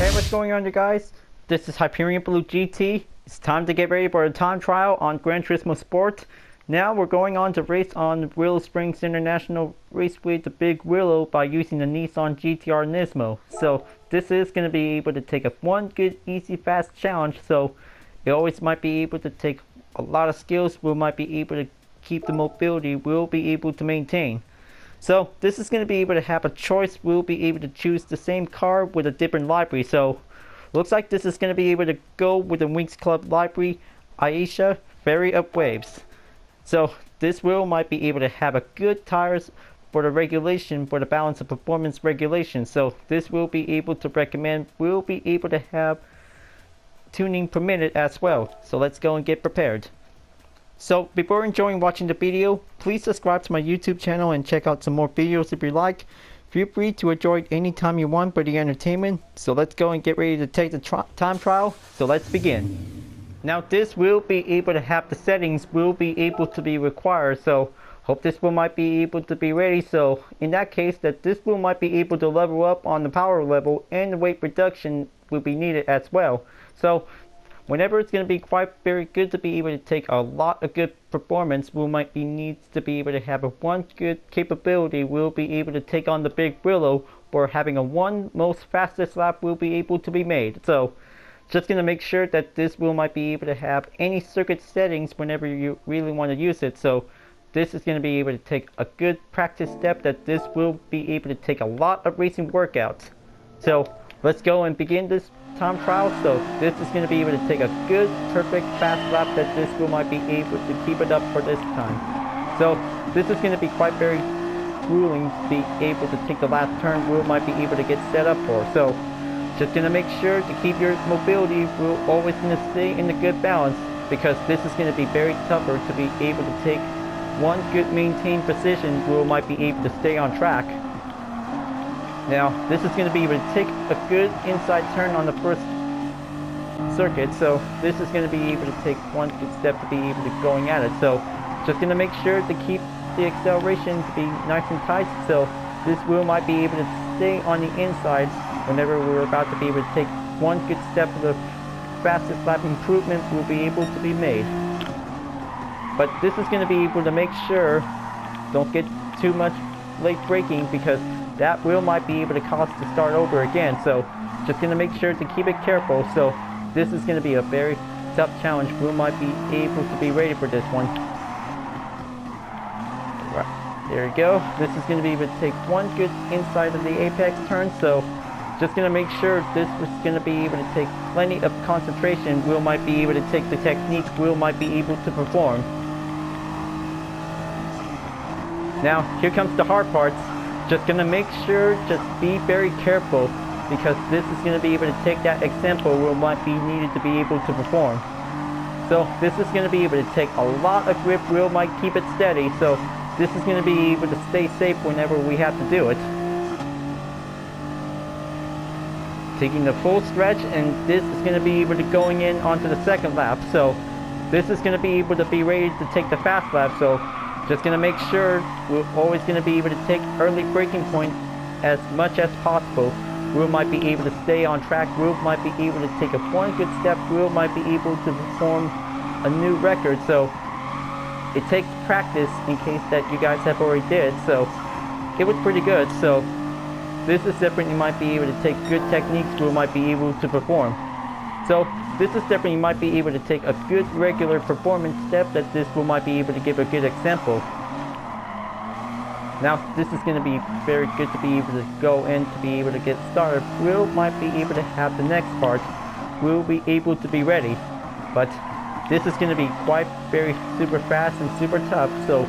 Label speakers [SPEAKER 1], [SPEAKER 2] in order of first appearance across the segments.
[SPEAKER 1] Hey, what's going on, you guys? This is Hyperion-Blue-GT. It's time to get ready for a time trial on Gran Turismo Sport. Now we're going on to race on Willow Springs International Raceway, the Big Willow, by using the Nissan GT-R Nismo. So this is going to be able to take one good, easy, fast challenge. So it always might be able to take a lot of skills. We might be able to keep the mobility. We'll be able to maintain. So this is going to be able to have a choice. We'll be able to choose the same car with a different library. So looks like this is going to be able to go with the Winx Club library, Aisha, Fairy Up Waves. So this wheel might be able to have a good tires for the regulation, for the balance of performance regulation. So this will be able to recommend, we'll be able to have tuning per minute as well. So let's go and get prepared. So before enjoying watching the video, please subscribe to my YouTube channel and check out some more videos if you like. Feel free to enjoy it anytime you want for the entertainment. So let's go and get ready to take the time trial. So let's begin. Now this will be able to have the settings will be able to be required. So hope this wheel might be able to be ready. So in that case, that this wheel might be able to level up on the power level, and the weight reduction will be needed as well. So whenever it's going to be quite very good to be able to take a lot of good performance, we might be needs to be able to have one good capability. We'll be able to take on the Big Willow, or having a one most fastest lap will be able to be made. So just going to make sure that this wheel might be able to have any circuit settings whenever you really want to use it. So this is going to be able to take a good practice step, that this will be able to take a lot of racing workouts. So let's go and begin this time trial. So this is going to be able to take a good, perfect, fast lap, that this wheel might be able to keep it up for this time. So this is going to be quite very grueling to be able to take the last turn. Wheel might be able to get set up for. So just going to make sure to keep your mobility. We're always going to stay in a good balance, because this is going to be very tougher to be able to take one good maintained position. Wheel might be able to stay on track. Now, this is going to be able to take a good inside turn on the first circuit. So this is going to be able to take one good step to be able to going at it. So just going to make sure to keep the acceleration to be nice and tight. So this wheel might be able to stay on the inside whenever we're about to be able to take one good step of the fastest lap improvement will be able to be made. But this is going to be able to make sure don't get too much late braking, because that wheel might be able to cause to start over again. So just going to make sure to keep it careful. So this is going to be a very tough challenge. We might be able to be ready for this one. Right, there you go. This is going to be able to take one good inside of the apex turn. So just going to make sure this was going to be able to take plenty of concentration. Wheel might be able to take the technique. Wheel might be able to perform. Now here comes the hard parts. Just going to make sure, just be very careful, because this is going to be able to take that example where might be needed to be able to perform. So this is going to be able to take a lot of grip. Wheel might keep it steady. So this is going to be able to stay safe whenever we have to do it. Taking the full stretch, and this is going to be able to going in onto the second lap. So this is going to be able to be ready to take the fast lap. So just going to make sure we're always going to be able to take early braking point as much as possible. We might be able to stay on track. We might be able to take one good step. We might be able to perform a new record. So it takes practice, in case that you guys have already did. So it was pretty good. So this is different. You might be able to take good techniques. We might be able to perform. So this is different. You might be able to take a good regular performance step, that this will might be able to give a good example. Now this is going to be very good to be able to go in to be able to get started. We'll might be able to have the next part. We'll be able to be ready. But this is going to be quite very super fast and super tough. So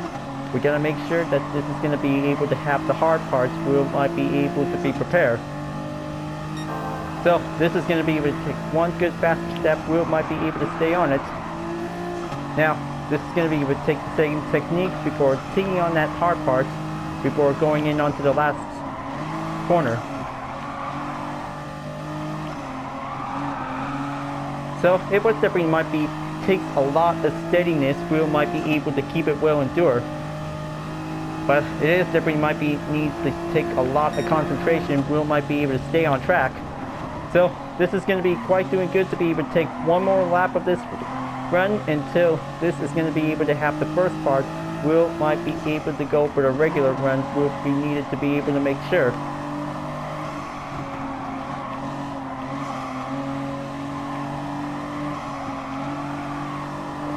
[SPEAKER 1] we're going to make sure that this is going to be able to have the hard parts. We'll might be able to be prepared. So this is going to be able to take one good fast step. Wheel might be able to stay on it. Now this is going to be able to take the same technique before taking on that hard part, before going in onto the last corner. So it was definitely might be takes a lot of steadiness. Wheel might be able to keep it well endured. But it is definitely might be needs to take a lot of concentration. Wheel might be able to stay on track. So this is going to be quite doing good to be able to take one more lap of this run until this is going to be able to have the first part. Will might be able to go for the regular run. Will be needed to be able to make sure.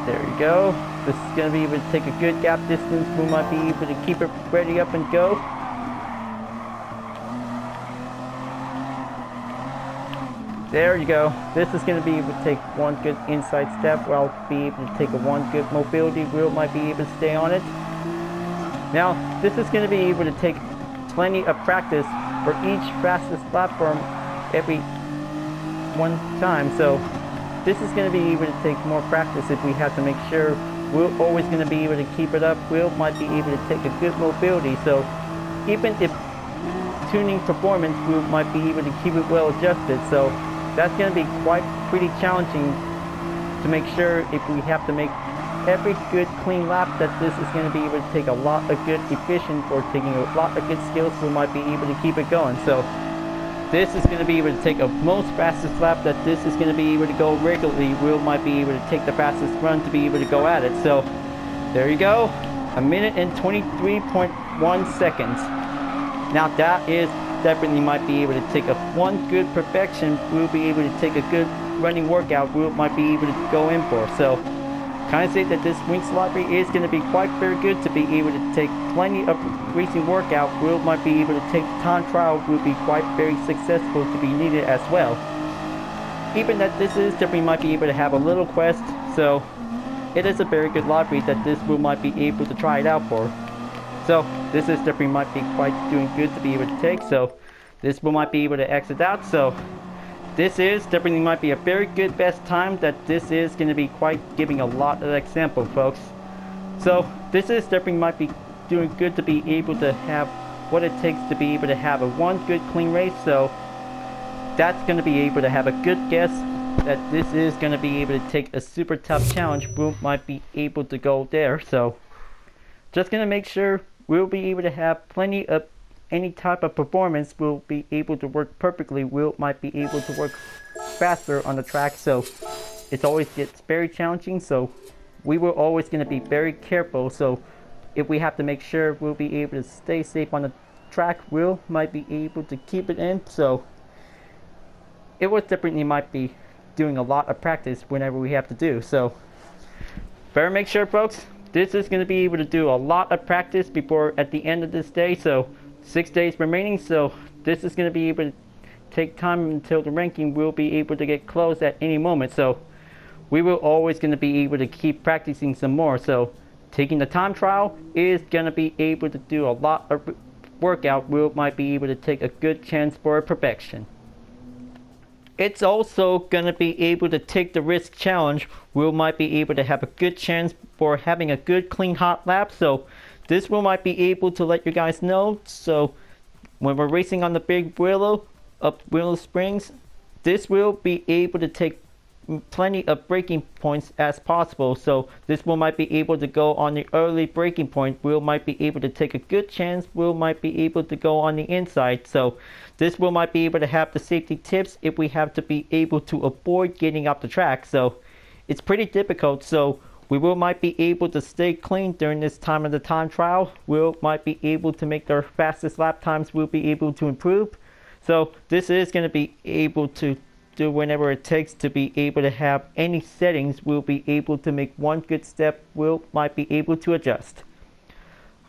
[SPEAKER 1] There you go. This is going to be able to take a good gap distance. We might be able to keep it ready up and go. There you go. This is going to be able to take one good inside step while be able to take a one good mobility. Will might be able to stay on it. Now, this is going to be able to take plenty of practice for each fastest platform every one time. So this is going to be able to take more practice if we have to make sure we're always going to be able to keep it up. Will might be able to take a good mobility. So even if tuning performance, we might be able to keep it well adjusted. So that's going to be pretty challenging to make sure if we have to make every good clean lap that this is going to be able to take a lot of good efficient or taking a lot of good skills. We might be able to keep it going. So this is going to be able to take a most fastest lap that this is going to be able to go regularly. Will might be able to take the fastest run to be able to go at it. So there you go, 1 minute and 23.1 seconds. Now that is definitely might be able to take a one good perfection. We'll be able to take a good running workout. We might be able to go in for. So kind of say that this Winx library is going to be quite very good to be able to take plenty of racing workout. Will might be able to take time trial. Will be quite very successful to be needed as well. Even that this is definitely might be able to have a little quest. So it is a very good library that this will might be able to try it out for. So this is definitely might be quite doing good to be able to take. So this will might be able to exit out. So this is definitely might be a very good best time that this is going to be quite giving a lot of example, folks. So this is definitely might be doing good to be able to have what it takes to be able to have a one good clean race. So that's going to be able to have a good guess that this is going to be able to take a super tough challenge. We might be able to go there. So just going to make sure we'll be able to have plenty of any type of performance. Will be able to work perfectly. Will might be able to work faster on the track. So it always gets very challenging. So we were always going to be very careful. So if we have to make sure we'll be able to stay safe on the track, Will might be able to keep it in. So it was definitely might be doing a lot of practice whenever we have to do. So better make sure, folks, this is going to be able to do a lot of practice before at the end of this day. So 6 days remaining. So this is going to be able to take time until the ranking will be able to get closed at any moment. So we will always going to be able to keep practicing some more. So taking the time trial is going to be able to do a lot of workout. We might be able to take a good chance for perfection. It's also going to be able to take the risk challenge. We might be able to have a good chance for having a good clean hot lap. So this will might be able to let you guys know. So when we're racing on the big Willow up Willow Springs, this will be able to take plenty of braking points as possible. So this will might be able to go on the early braking point. Will might be able to take a good chance. Will might be able to go on the inside. So this will might be able to have the safety tips if we have to be able to avoid getting off the track. So it's pretty difficult. So we will might be able to stay clean during this time of the time trial. Will might be able to make their fastest lap times. Will be able to improve. So this is going to be able to do whenever it takes to be able to have any settings. We'll be able to make one good step. Will might be able to adjust.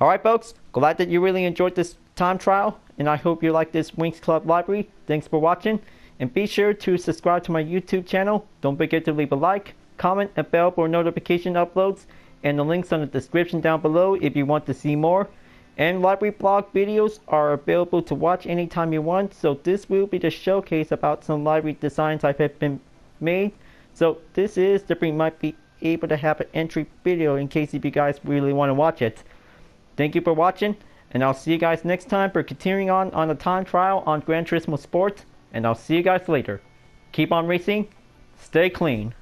[SPEAKER 1] Alright, folks, glad that you really enjoyed this time trial, and I hope you like this Winx Club library. Thanks for watching, and be sure to subscribe to my YouTube channel. Don't forget to leave a like, comment, and bell for notification uploads, and the links on the description down below if you want to see more. And library blog videos are available to watch anytime you want. So this will be the showcase about some library designs I've been made. So this is definitely might be able to have an entry video in case if you guys really want to watch it. Thank you for watching, and I'll see you guys next time for continuing on the time trial on Gran Turismo Sport. And I'll see you guys later. Keep on racing, stay clean.